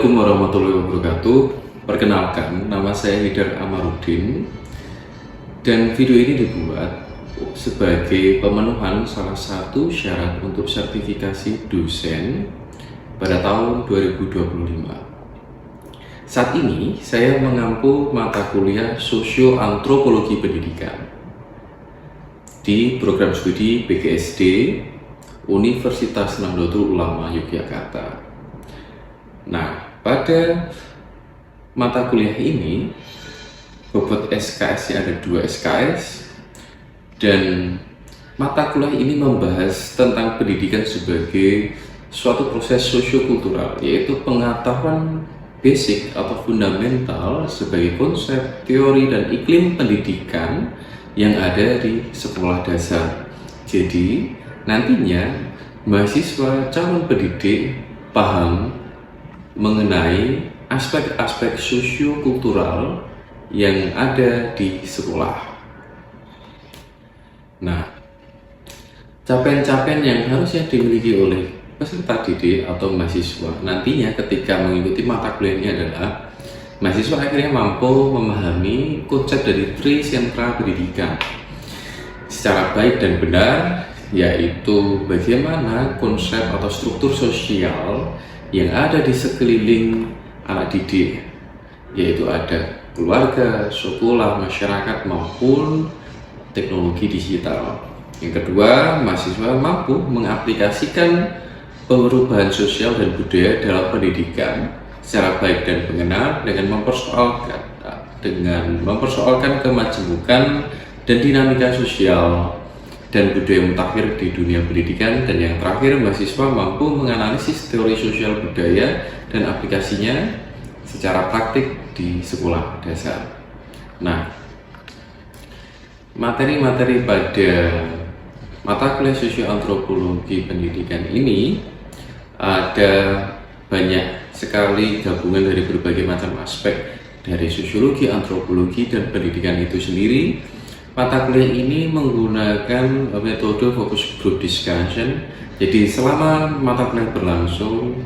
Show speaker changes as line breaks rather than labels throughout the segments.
Assalamualaikum warahmatullahi wabarakatuh. Perkenalkan, nama saya Hidar Amarudin. Dan video ini dibuat sebagai pemenuhan salah satu syarat untuk sertifikasi dosen pada tahun 2025. Saat ini saya mengampu mata kuliah Sosio-Antropologi Pendidikan di program studi PGSD Universitas Nahdlatul Ulama Yogyakarta. Nah, pada mata kuliah ini bobot SKS-nya ada 2 SKS, dan mata kuliah ini membahas tentang pendidikan sebagai suatu proses sosiokultural, yaitu pengetahuan basic atau fundamental sebagai konsep, teori, dan iklim pendidikan yang ada di sekolah dasar. Jadi, nantinya mahasiswa calon pendidik paham mengenai aspek-aspek sosiokultural yang ada di sekolah. Nah, capaian-capaian yang harusnya dimiliki oleh peserta didik atau mahasiswa nantinya ketika mengikuti mata kuliah ini adalah mahasiswa akhirnya mampu memahami konsep dari tri sentra pendidikan secara baik dan benar, yaitu bagaimana konsep atau struktur sosial yang ada di sekeliling anak didik, yaitu ada keluarga, sekolah, masyarakat, maupun teknologi digital. Yang kedua, mahasiswa mampu mengaplikasikan perubahan sosial dan budaya dalam pendidikan secara baik dan benar dengan mempersoalkan kemajemukan dan dinamika sosial dan budaya mutakhir di dunia pendidikan. Dan yang terakhir, mahasiswa mampu menganalisis teori sosial budaya dan aplikasinya secara praktik di sekolah dasar. Nah, materi-materi pada mata kuliah Sosio-Antropologi Pendidikan ini ada banyak sekali gabungan dari berbagai macam aspek dari sosiologi, antropologi, dan pendidikan itu sendiri. Mata kuliah ini menggunakan metode focus group discussion. Jadi selama mata kuliah berlangsung,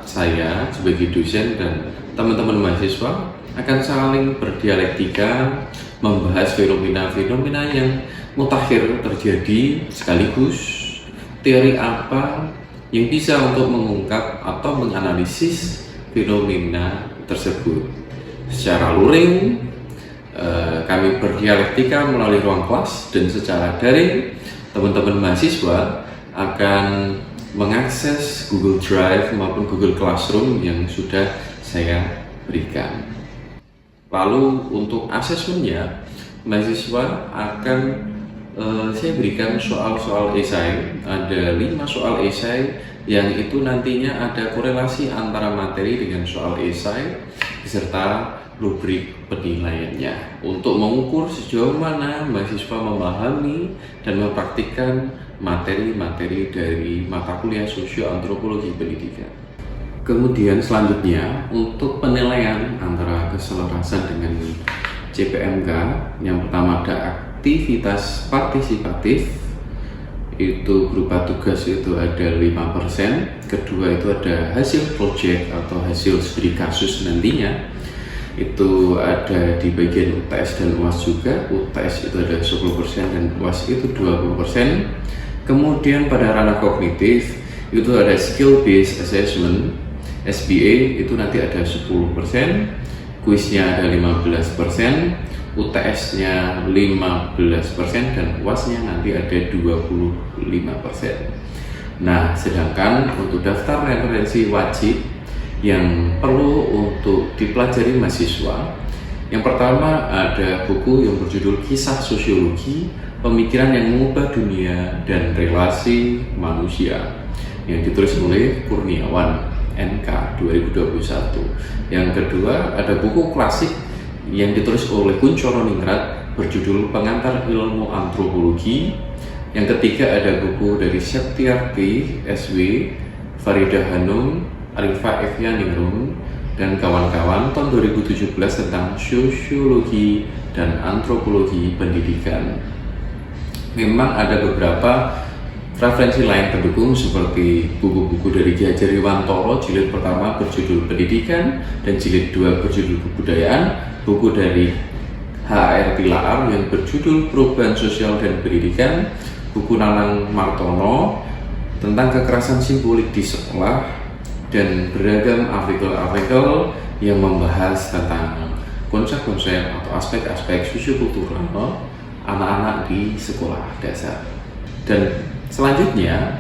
saya sebagai dosen dan teman-teman mahasiswa akan saling berdialektika, membahas fenomena-fenomena yang mutakhir terjadi, sekaligus teori apa yang bisa untuk mengungkap atau menganalisis fenomena tersebut. Secara luring, kami berdialektika melalui ruang kelas, dan secara daring teman-teman mahasiswa akan mengakses Google Drive maupun Google Classroom yang sudah saya berikan. Lalu untuk asesmennya, mahasiswa akan saya berikan soal-soal esai. Ada 5 soal esai yang itu nantinya ada korelasi antara materi dengan soal esai beserta rubrik penilaiannya untuk mengukur sejauh mana mahasiswa memahami dan mempraktikkan materi-materi dari mata kuliah Sosio-Antropologi Pendidikan. Kemudian selanjutnya untuk penilaian antara keselarasan dengan CPMK, yang pertama ada aktivitas partisipatif, itu berupa tugas itu ada 5%, kedua itu ada hasil project atau hasil studi kasus nantinya itu ada di bagian UTS dan UAS juga. UTS itu ada 10% dan UAS itu 20%. Kemudian pada ranah kognitif itu ada skill based assessment, SBA itu nanti ada 10%, kuisnya ada 15%, UTS-nya 15%, dan UAS-nya nanti ada 25%. Nah, sedangkan untuk daftar referensi wajib yang perlu untuk dipelajari mahasiswa, yang pertama ada buku yang berjudul Kisah Sosiologi, Pemikiran yang Mengubah Dunia dan Relasi Manusia, yang ditulis oleh Kurniawan NK 2021. Yang kedua ada buku klasik yang ditulis oleh Kuncoro Ningrat berjudul Pengantar Ilmu Antropologi. Yang ketiga ada buku dari Septiarti SW, Faridah Hanum, Arifah Efyaningrum, dan kawan-kawan tahun 2017 tentang sosiologi dan antropologi pendidikan. Memang ada beberapa Referensi lain pendukung seperti buku-buku dari Ki Hajar Dewantara jilid pertama berjudul Pendidikan dan jilid 2 berjudul Kebudayaan, buku dari H.R. Tilaar yang berjudul Perubahan Sosial dan Pendidikan, buku Nanang Martono tentang kekerasan simbolik di sekolah, dan beragam artikel-artikel yang membahas tentang konsep-konsep atau aspek-aspek sosiokultural anak-anak di sekolah dasar. Dan selanjutnya,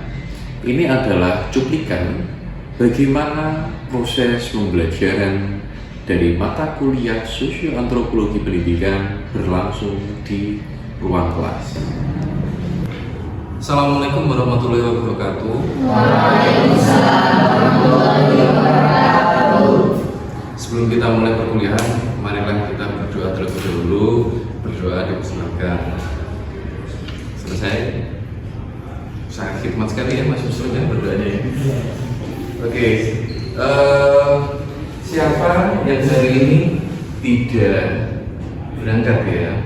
ini adalah cuplikan bagaimana proses pembelajaran dari mata kuliah Sosioantropologi Pendidikan berlangsung di ruang kelas. Assalamualaikum warahmatullahi wabarakatuh.
Waalaikumsalam warahmatullahi wabarakatuh.
Sebelum kita mulai perkuliahan, marilah kita berdoa terlebih dahulu. Berdoa dipersilakan. Selesai. Sangat khidmat sekali ya Mas Yusuf yang berdoanya ya. Oke, siapa yang hari ini tidak berangkat ya?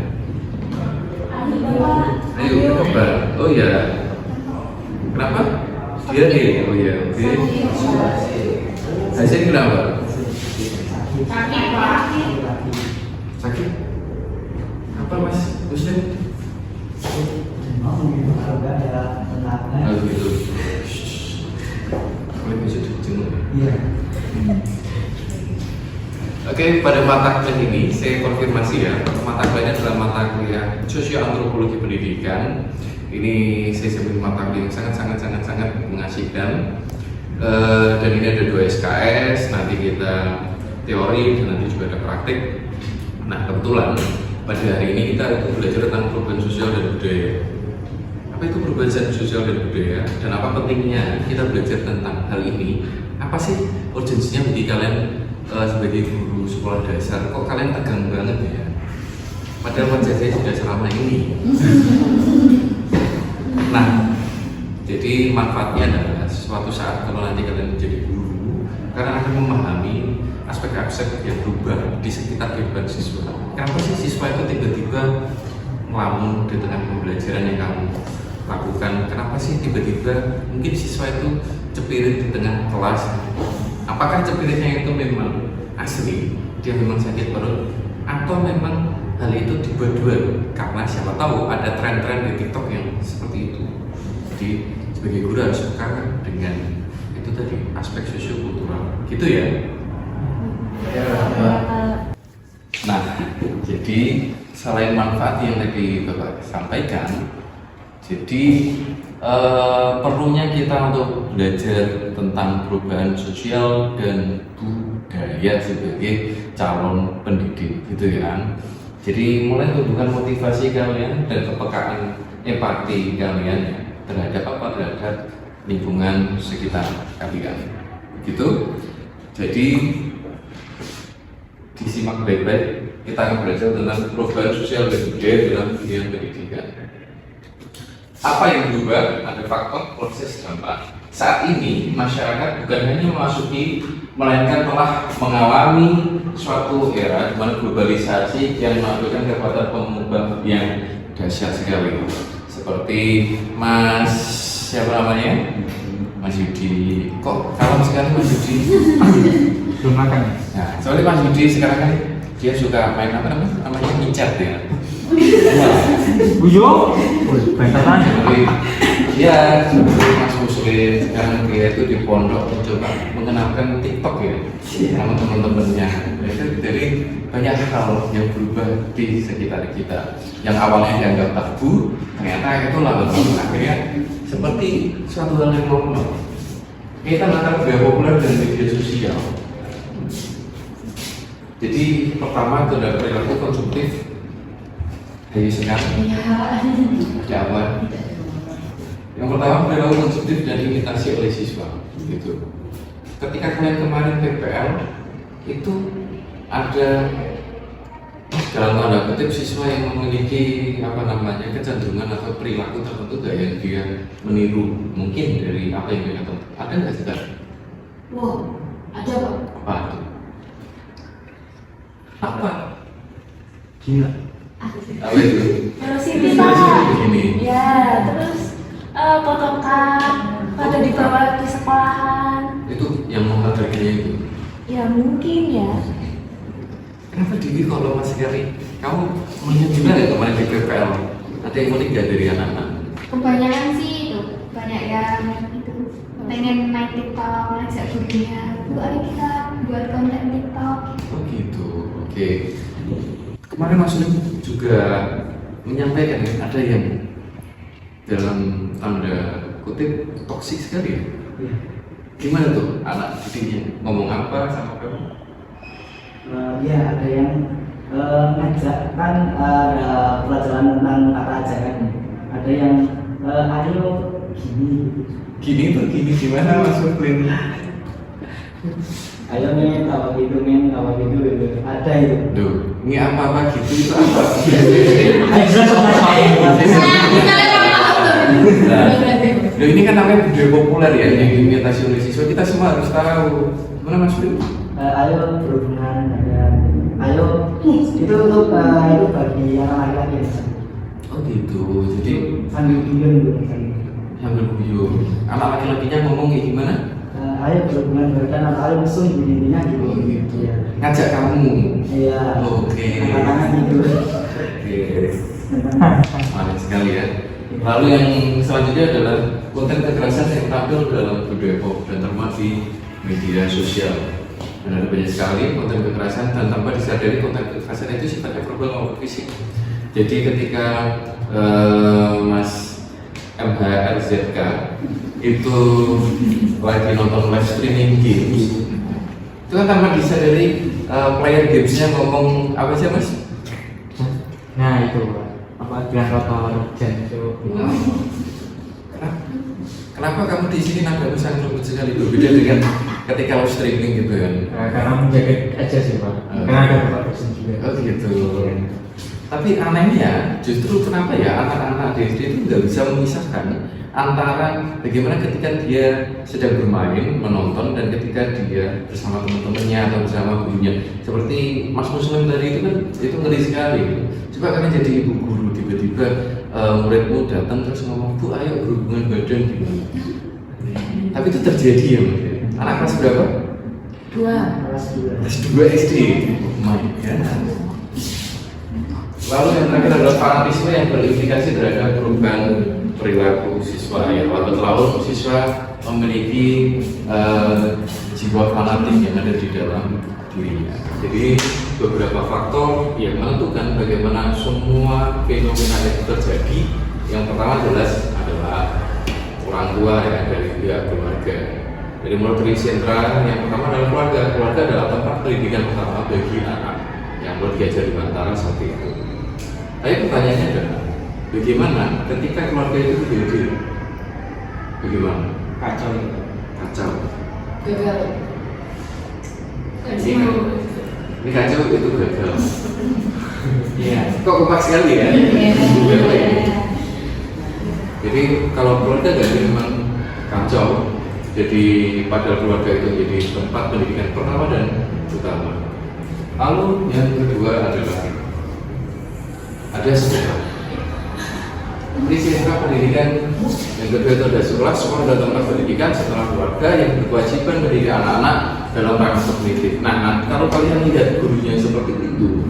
Ayo kabar. Oh ya. Kenapa? Dia nih. Oh ya. Oke. Hasil kenapa? Sakit. Apa Mas Muslim? Oh gitu. Boleh bisa dijenguk. Iya. Oke, pada mata kuliah ini saya konfirmasi ya. Mata kuliahnya adalah mata kuliah Sosioantropologi Pendidikan. Ini saya sebut mata kuliah yang sangat mengasihkan. Dan ini ada 2 SKS. Nanti kita teori dan nanti juga ada praktik. Nah kebetulan pada hari ini kita belajar tentang perubahan sosial dan budaya. Apa itu perubahan sosial dan budaya dan apa pentingnya kita belajar tentang hal ini? Apa sih urgensinya bagi kalian sebagai guru sekolah dasar? Kok kalian tegang banget ya? Padahal wajah saya sudah selama ini. Nah, jadi manfaatnya adalah suatu saat kalau nanti kalian menjadi guru, karena akan memahami aspek-aspek yang berubah di sekitar kehidupan siswa. Kenapa sih siswa itu tiba-tiba ngelamun di tengah pembelajaran yang kamu lakukan? Kenapa sih tiba-tiba mungkin siswa itu cepirit di tengah kelas? Apakah cepiritnya itu memang asli, dia memang sakit perut, atau memang hal itu dibuat-buat? Karena siapa tahu ada tren-tren di TikTok yang seperti itu. Jadi sebagai guru harus peka dengan itu tadi aspek sosiokultural, gitu ya. Nah, jadi selain manfaat yang tadi Bapak sampaikan, jadi perlunya kita untuk belajar tentang perubahan sosial dan budaya sebagai calon pendidik, gitu ya. Jadi mulai tumbuhkan motivasi kalian dan kepekaan empati kalian ya, terhadap terhadap lingkungan sekitar kalian, gitu. Jadi disimak baik-baik, kita akan belajar tentang perubahan sosial dan budaya dalam dunia pendidikan. Apa yang berubah? Ada faktor, proses, dampak. Saat ini masyarakat bukan hanya memasuki, melainkan telah mengalami suatu era di mana globalisasi yang melakukan kekuatan pengubah yang dahsyat sekali. Seperti Mas siapa namanya? Mas Yudi. Kok kalem sekali Mas Yudi?
Belum makan.
Nah, soalnya Mas Yudi sekarang kan dia suka main apa namanya ngincat ya.
Buyo, bantaran.
Jadi ya Mas Muslim sekarang dia itu di pondok mencoba mengenalkan TikTok ya sama teman-temannya. Jadi banyak hal yang berubah di sekitar kita. Yang awalnya dianggap tabu, ternyata itu lama-lama akhirnya seperti suatu hal yang normal. Kita antara budaya populer dan media sosial. Jadi pertama itu ada perilaku konsumtif. Ayo sekarang. Ada apa? Yang pertama perilaku konsumtif dan imitasi oleh siswa. Gitu. Ketika kalian kemarin PPL itu ada dalam tanda kutip siswa yang memiliki kecenderungan atau perilaku tertentu yang dia meniru mungkin dari apa yang dia tahu. Ada nggak sih?
Wow, ada Pak.
Apa itu? Apa?
Gila.
Apa itu?
Velocity Pak.
Begini.
Ya, terus Potongan pada dibawa di sekolahan.
Itu yang menghargainya itu.
Ya mungkin ya.
Kenapa Dewi kalau masih kali kamu melihat gimana ya kemarin di PPL? Ada yang unik gak dari anak-anak?
Kebanyakan sih itu banyak yang itu pengen main TikTok, ngajak gurunya, bu ayo kita buat konten TikTok.
Oh gitu, oke. Kemarin Mas Lim juga menyampaikan ya, ada yang dalam tanda kutip toksik sekali ya.
Iya.
Gimana tuh anak didiknya ngomong apa sama kamu?
Ya ada yang ngajak kan ada pelajaran tentang kata ajakan. Ada yang ayo
Gini tuh gini gimana Mas Lim?
ayo men tawa gitu gitu. Ada itu.
Duh, ini apa gitu itu apa? Nah, ini kan namanya budaya populer ya, yang diimitasi oleh siswa, kita semua harus tahu. Gimana Mas Lim?
Ayo berhubungan dengan ayo itu untuk itu bagi yang laki-laki ya.
Oh gitu, jadi
Sambil guyon gitu.
sambil guyon. Anak laki-lakinya ngomong kayak gimana?
Ayo berhubungan badan atau ayo musuh intinya gitu.
Oh gitu.
Iya.
Ngajak kamu.
Iya.
Oke.
Anak-anak gitu.
Oke. Menarik sekali ya. Lalu yang selanjutnya adalah konten kekerasan yang tampil dalam budaya pop dan termas di media sosial. Dan ada banyak sekali konten kekerasan dan tanpa disadari konten kekerasan itu sifatnya verbal maupun fisik. Jadi ketika Mas MHRZK itu lagi nonton live streaming games, itu kan tanpa disadari player gamesnya ngomong apa sih Mas?
Nah itu Pak. Apa bilang rokok Jen itu?
Kenapa kamu di sini nadamu sangat lembut sekali, berbeda dengan ketika live streaming gitu kan?
Karena menjaga aja sih Pak. Karena ada Bapak Dosen juga.
Oh gitu. Tapi anehnya justru kenapa ya anak-anak SD itu nggak bisa memisahkan antara bagaimana ketika dia sedang bermain, menonton, dan ketika dia bersama teman-temannya atau bersama gurunya. Seperti Mas Muslim tadi itu kan itu ngeri sekali. Coba kalian jadi ibu guru tiba-tiba muridmu datang terus ngomong, bu ayo berhubungan badan gimana? Tapi itu terjadi ya Mas. Anak kelas berapa?
2.
Kelas 2 SD. Oh my god. Lalu yang terakhir adalah fanatisme yang berimplikasi terhadap perubahan perilaku siswa ya. Lalu siswa memiliki jiwa fanatik yang ada di dalam dirinya. Jadi beberapa faktor yang menentukan bagaimana semua fenomena itu terjadi. Yang pertama jelas adalah orang tua yang ada di pihak keluarga. Jadi menurut dari sentra yang pertama adalah keluarga. Keluarga adalah tempat pendidikan pertama bagi anak yang boleh diajar di antara seperti itu. Tapi pertanyaannya adalah bagaimana ketika keluarga itu beda? Bagaimana?
Kacau.
Kacau.
Gagal.
Ini kacau itu gagal.
Iya.
Kok kompak sekali ya?
Iya.
Jadi kalau keluarga jadi memang kacau. Jadi padahal keluarga itu jadi tempat pendidikan pertama dan utama. Lalu yang kedua adalah ada sekolah. Ini sentra pendidikan yang kedua itu ada sekolah dan tempat pendidikan setelah keluarga yang berkewajiban mendidik anak-anak dalam rangka kognitif. Nah, kalau kalian lihat gurunya seperti itu,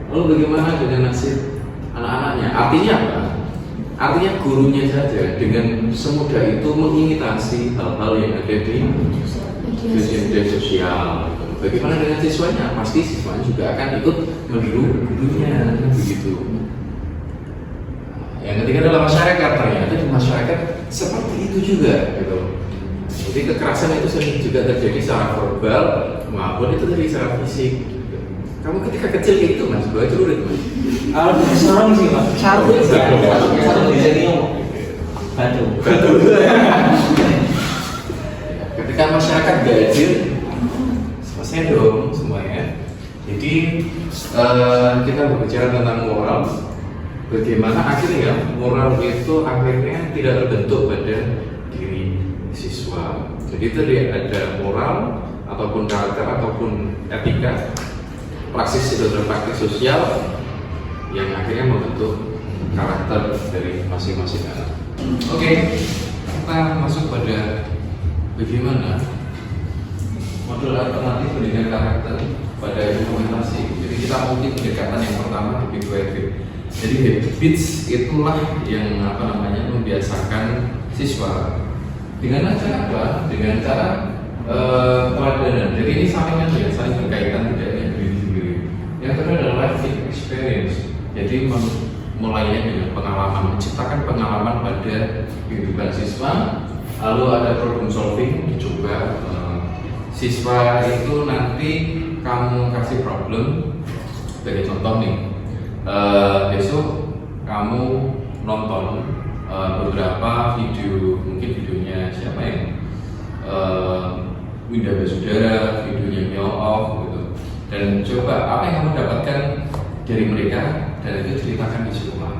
lalu bagaimana dengan nasib anak-anaknya? Artinya apa? Artinya gurunya saja dengan semudah itu mengimitasi hal-hal yang ada di media sosial. Bagaimana dengan siswanya? Pasti siswanya juga akan ikut meniru gurunya, begitu. Yang ketiga adalah masyarakat. Ternyata di masyarakat seperti itu juga, gitu. Jadi kekerasan itu sering juga terjadi secara verbal maupun itu terjadi secara fisik. Kamu ketika kecil kayak gitu Mas, gua celurit Mas.
Serem sih Pak. Satu bisa ngomong. Batu.
Ketika masyarakat gak adil, selesai dong semuanya. Jadi kita berbicara tentang moral. Bagaimana akhirnya moral itu akhirnya tidak terbentuk pada diri siswa. Jadi itu ada moral ataupun karakter ataupun etika, praksis itu praktik sosial yang akhirnya membentuk karakter dari masing-masing anak. Oke, kita masuk pada bagaimana model alternatif pendidikan karakter pada implementasi. Jadi kita mungkin pendekatan yang pertama habit to habit. Jadi habits itulah yang membiasakan siswa dengan cara apa? Dengan cara peladanan. Jadi ini saling berkaitan, tidak hanya diri sendiri. Yang kedua adalah life experience. Jadi mulainya dengan pengalaman, menciptakan pengalaman pada kehidupan siswa. Lalu ada problem solving, dicoba siswa itu nanti kamu kasih problem. Sebagai contoh nih, besok kamu nonton beberapa video, mungkin videonya siapa yang Winda Basudara, videonya Mio Off gitu. Dan coba apa yang kamu dapatkan dari mereka dan itu ceritakan di sekolah.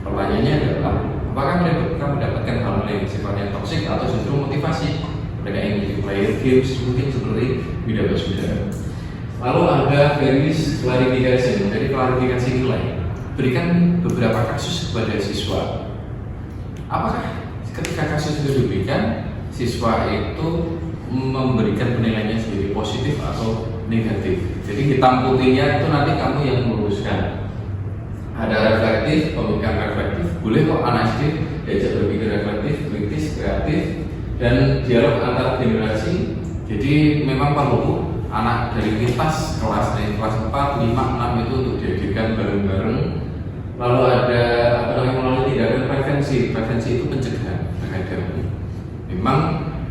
Pertanyaannya adalah apakah kamu dapatkan hal yang sifatnya toksik atau justru motivasi? Mereka ingin player games mungkin seperti Winda Basudara. Lalu ada various clarification, jadi klarifikasi nilai. Berikan beberapa kasus kepada siswa. Apakah ketika kasus itu diberikan, siswa itu memberikan penilaiannya sendiri positif atau negatif? Jadi hitam putihnya itu nanti kamu yang meluruskan. Ada reflektif, pemikiran reflektif. Boleh kok anak SD diajak berpikir reflektif, kritis, kreatif, dan dialog antar generasi. Jadi memang perlu anak dari lintas kelas, dari kelas 4, 5, 6 itu untuk dihadirkan bareng-bareng. Lalu ada melalui tindakan prevensi. Prevensi itu pencegahan terhadap. Memang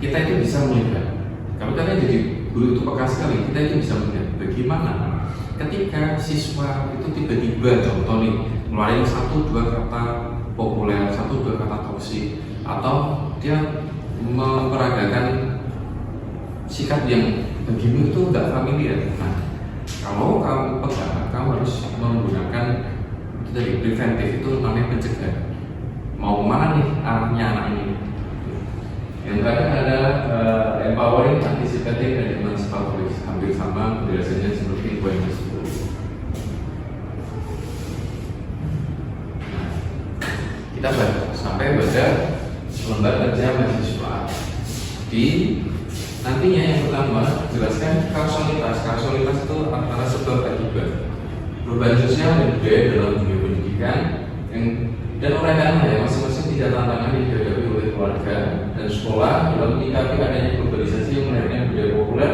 kita itu bisa melihat. Kalau kalian jadi guru itu peka sekali, kita itu bisa melihat bagaimana ketika siswa itu tiba-tiba contoh nih ngeluarin 1-2 kata populer, 1-2 kata toksik, atau dia memperagakan sikap yang bagimu itu nggak familiar. Nah, kalau kamu peka, kamu harus menggunakan itu tadi preventif, itu namanya pencegahan. Mau kemana nih arahnya anak ini? Yang terakhir ada empowering, anticipating, dan emancipatory. Hampir sama penjelasannya seperti poin tersebut. Nah, kita sampai pada lembar kerja mahasiswa. Di nantinya yang pertama jelaskan kausalitas. Kausalitas itu antara sebab akibat, perubahan sosial dan budaya dalam dunia pendidikan dan uraikan ya masing-masing tidak tantangan yang dihadapi oleh keluarga dan sekolah dalam menyikapi adanya globalisasi yang melahirkan budaya populer.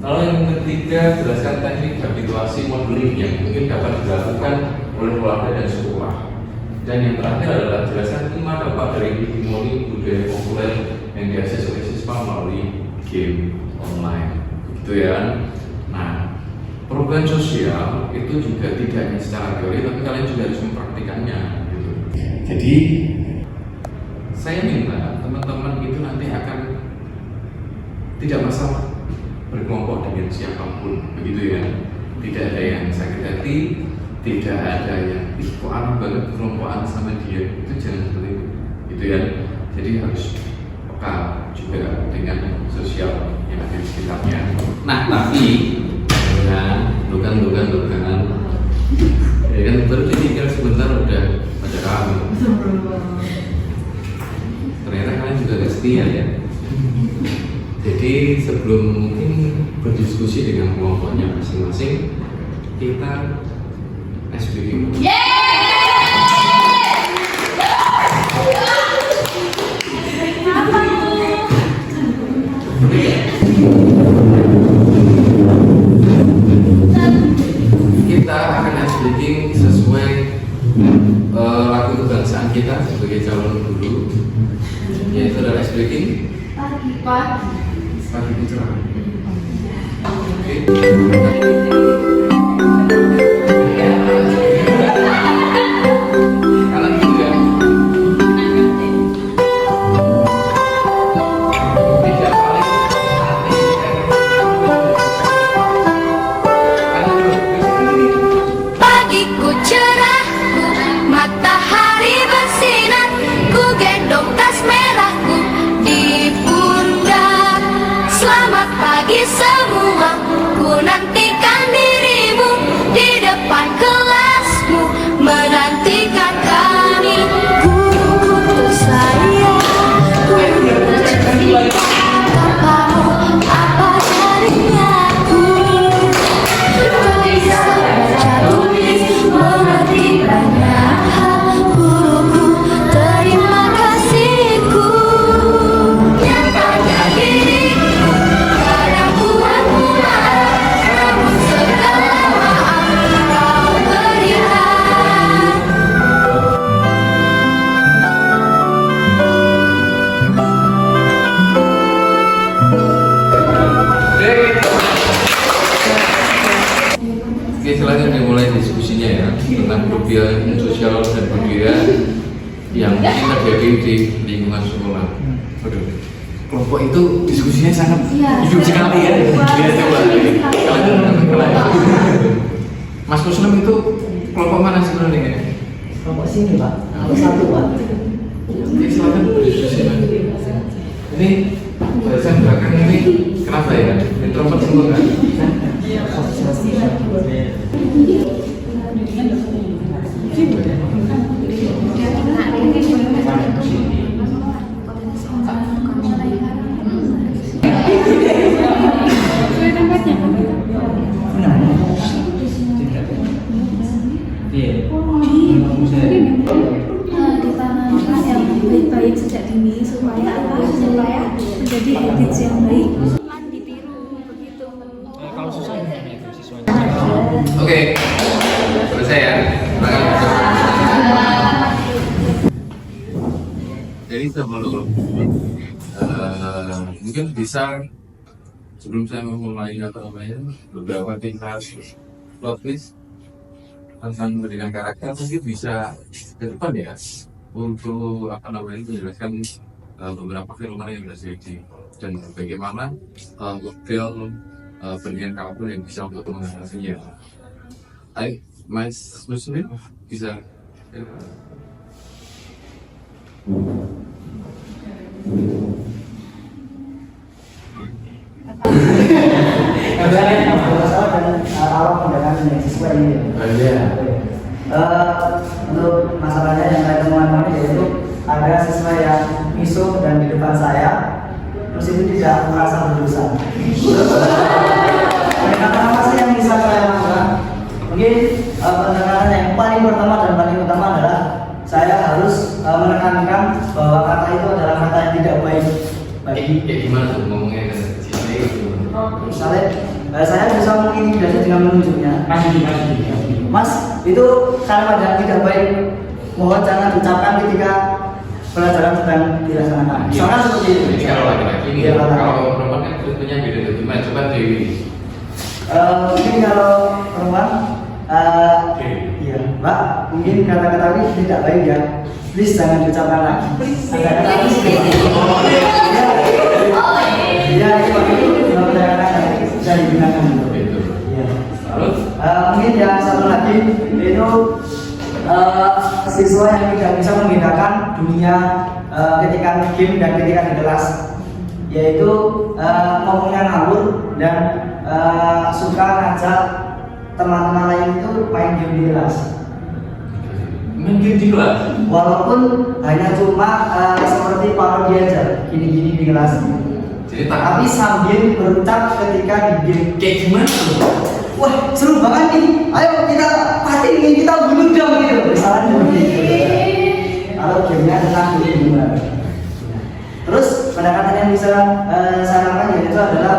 Lalu yang ketiga, jelaskan teknik habituasi modeling yang mungkin dapat dilakukan oleh keluarga dan sekolah. Dan yang terakhir adalah jelaskan 5 dampak dari hegemoni budaya populer yang diakses oleh siswa melalui game online. Gitu ya. Nah, perubahan sosial itu juga tidak hanya secara teori, tapi kalian juga harus mempraktikannya. Gitu. Jadi, saya minta teman-teman itu nanti akan tidak masalah berkelompok dengan siapapun, begitu ya. Tidak ada yang sakit hati, tidak ada yang kok aneh banget kelompokan sama dia, itu jangan seperti itu, gitu ya. Jadi harus peka juga dengan sosial yang ada di sekitarnya. Nah, tapi bukan ya kan baru ditinggal sebentar udah pada rame. Ternyata kalian juga gak setia ya. Jadi sebelum mungkin berdiskusi dengan kelompoknya masing-masing, kita SBB. Kita akan speaking sesuai lagu kebangsaan kita sebagai calon guru, yaitu adalah speaking pagi putra. Oke.
Pagiku cerah, matahari bersinar, ku gendong tas merahku di pundak. Selamat pagi semua, ku nantikan dirimu di depan kelasmu, menantikan
tentang kerugian sosial dan budaya yang mungkin terjadi di lingkungan sekolah.
Kelompok itu diskusinya sangat
Iya,
hidup sekali ya.
Iya,
Coba. Mas Muslim itu kelompok mana sebenarnya?
Kelompok sini Pak, kelompok satu Pak.
Oke, silakan berdiskusi Mas. Ini bahasan belakang ini kenapa ya? Introvert semua kan?
ditanamkan yang baik-baik sejak dini supaya apa? Supaya menjadi habits yang baik. Ditiru begitu.
Kalau susah gimana itu siswanya? Oke, selesai ya.
Jadi sebelum mungkin bisa sebelum saya memulai beberapa tingkat plot twist tentang pendidikan karakter, mungkin bisa ke depan ya untuk menjelaskan beberapa fenomena yang terjadi dan bagaimana model pendidikan karakter yang bisa untuk mengatasinya. Ayo, Mas Muslim bisa.
Kemudian masalah dan awal dengan siswa ini. Untuk masalahnya yang saya temukan yaitu ada siswa yang miso dan di depan saya, terus itu tidak merasa berdosa. Apa sih yang bisa saya lakukan? Mungkin pendekatan yang paling pertama dan paling utama adalah saya harus menekankan bahwa kata itu adalah kata yang tidak baik bagi.
Gimana tuh ngomongnya ke siswa itu?
Misalnya saya bisa mengintimidasi dengan menunjuknya. Mas, itu kalimat yang tidak baik. Mohon jangan diucapkan ketika pelajaran sedang dilaksanakan. Misalnya seperti itu.
Jadi kalau laki-laki ini, kalau perempuan kan tentunya beda tuh. Gimana? Coba Dewi.
Mungkin kalau perempuan, iya, Mbak, mungkin kata-kata ini tidak baik ya. Please jangan diucapkan lagi. Kata-kata ini ya, itu bisa digunakan untuk itu. Ya. Mungkin yang satu lagi itu siswa yang tidak bisa membedakan dunia ketika game dan ketika di kelas, yaitu ngomongnya ngawur dan suka ngajak teman-teman lain itu main game di kelas.
Main game di kelas?
Walaupun hanya cuma seperti parodi aja, gini-gini di kelas.
Jadi
tapi sambil berucap ketika di game.
Kayak gimana tuh?
Wah, seru banget nih. Ayo kita pasti ini kita bunuh dong gitu. Misalnya seperti itu. Kalau gamenya tentang bunuh. Terus pendekatan yang bisa saya lakukan yaitu adalah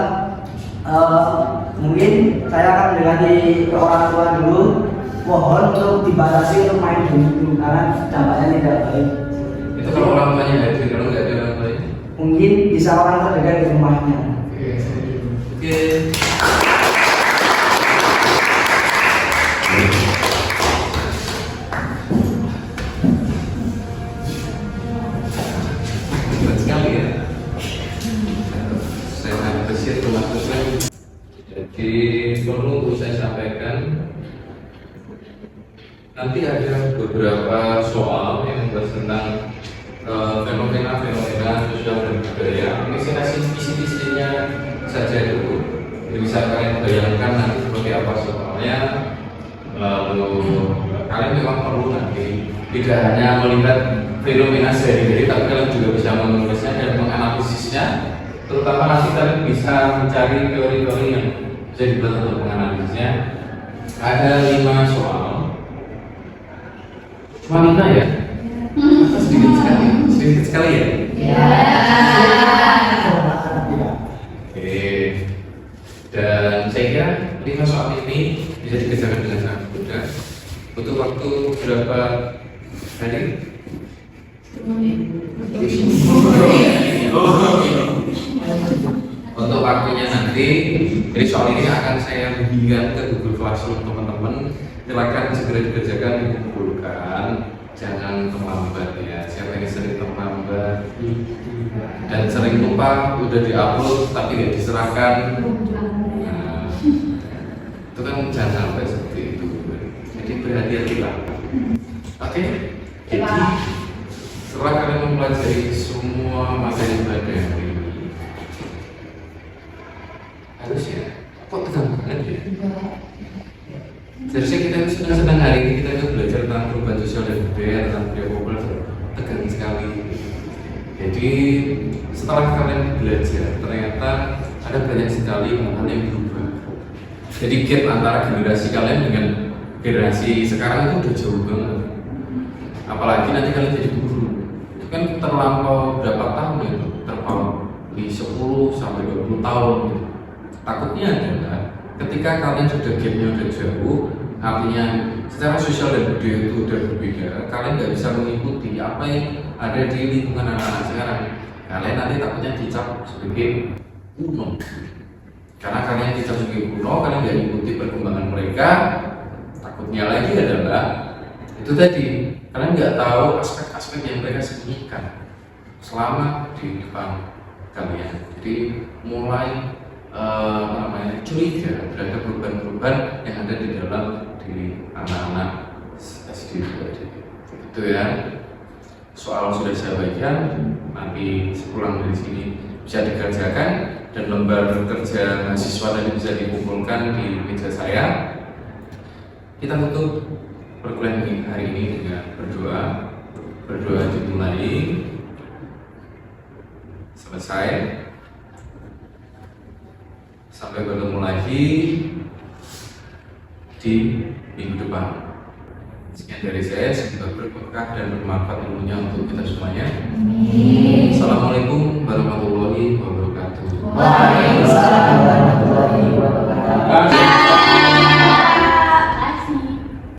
mungkin saya akan mendekati ke orang tua dulu. Mohon untuk dibatasi untuk main game itu karena dampaknya tidak baik.
Itu kalau orang tuanya hadir, kalau nggak ada orang tuanya?
Mungkin bisa orang terdekat di rumahnya.
Oke. Hebat sekali ya. Saya apresiasi Mas Muslim. Jadi perlu untuk saya sampaikan, nanti ada beberapa soal yang membahas tentang fenomena-fenomena sosial dan budaya. Ini saya kasih visi-visinya saja dulu. Jadi bisa kalian bayangkan nanti seperti apa soalnya. Lalu kalian memang perlu nanti tidak hanya melihat fenomena sehari-hari, tapi kalian juga bisa menulisnya dan menganalisisnya. Terutama nanti kalian bisa mencari teori-teori yang bisa dibuat untuk menganalisisnya. Ada 5 soal. Cuma 5 ya? Sedikit sekali ya? Oke. Dan saya kira 5 soal ini bisa dikerjakan dengan sangat mudah. Butuh waktu berapa hari? Untuk waktunya nanti, jadi soal ini akan saya bagikan ke Google Classroom teman-teman. Silakan segera dikerjakan, dikumpulkan, jangan terlambat ya. Siapa yang sering terlambat dan sering lupa udah diupload tapi nggak diserahkan, nah, itu kan jangan sampai seperti itu. Jadi berhati-hatilah. Oke, jadi setelah kalian mempelajari semua materi pada hari ini, harusnya kok tegang banget ya? Seharusnya kita senang-senang hari ini kita itu belajar tentang perubahan sosial dan budaya, tentang budaya populer, tegang sekali. Jadi setelah kalian belajar, ternyata ada banyak sekali hal yang berubah. Jadi gap antara generasi kalian dengan generasi sekarang itu udah jauh banget. Apalagi nanti kalian jadi guru, itu kan terlampau berapa tahun itu, terpaut di 10 sampai 20 tahun. Takutnya adalah ketika kalian sudah gapnya udah jauh, artinya secara sosial dan budaya itu udah berbeda, kalian nggak bisa mengikuti apa yang ada di lingkungan anak-anak sekarang. Kalian nanti takutnya dicap sebagai kuno, karena kalian dicap sebagai kuno, kalian nggak ikuti perkembangan mereka. Takutnya lagi adalah itu tadi, kalian nggak tahu aspek-aspek yang mereka sembunyikan selama di depan kalian. Jadi mulai curiga terhadap perubahan-perubahan yang ada di dalam diri anak-anak SD tadi. Itu ya. Soal sudah saya bagikan, nanti sepulang dari sini bisa dikerjakan dan lembar kerja mahasiswa tadi bisa dikumpulkan di meja saya. Kita tutup perkuliahan hari ini dengan berdoa. Berdoa dimulai, selesai. Sampai bertemu lagi di minggu depan. Sekian dari saya, semoga berberkah dan bermanfaat ilmunya untuk kita semuanya. Assalamualaikum warahmatullahi wabarakatuh.
Waalaikumsalam warahmatullahi wabarakatuh.